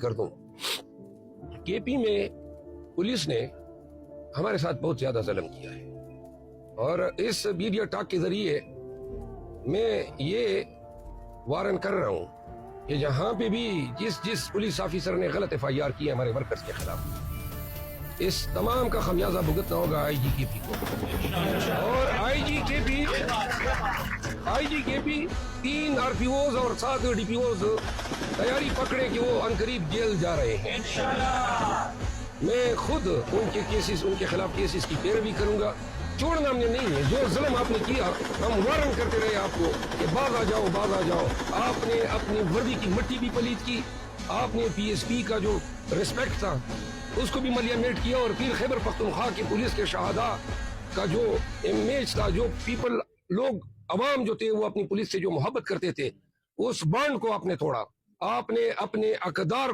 کر دوں کے پی میں پولیس نے ہمارے ساتھ بہت زیادہ ظلم کیا ہے، اور اس میڈیا ٹاک کے ذریعے میں یہ وارن کر رہا ہوں کہ جہاں پہ بھی جس پولیس آفیسر نے غلط ایف آئی آر کی ہے ہمارے ورکرز کے خلاف، اس تمام کا خمیازہ بھگتنا ہوگا آئی جی کے پی کو. اور آئی جی کے پی 3 آر پی اوز اور 7 ڈی پی اوز تیاری پکڑے کہ وہ عنقریب جیل جا رہے ہیں. میں خود ان کے خلاف کیسز کی پیروی کروں گا. چھوڑنا ہم نے نہیں ہے. جو ظلم آپ نے کیا ہم وارن کرتے رہے آپ کو کہ باز آ جاؤ. آپ نے اپنی وردی کی مٹی بھی پلید کی، آپ نے پی ایس پی کا جو ریسپیکٹ تھا اس کو بھی ملیامیٹ کیا، اور پھر خیبر پختونخوا کی پولیس کے شہداء کا جو امیج تھا، جو لوگ عوام جو تھے وہ اپنی پولیس سے جو محبت کرتے تھے، اس بانڈ کو آپ نے توڑا. آپ نے اپنے اقدار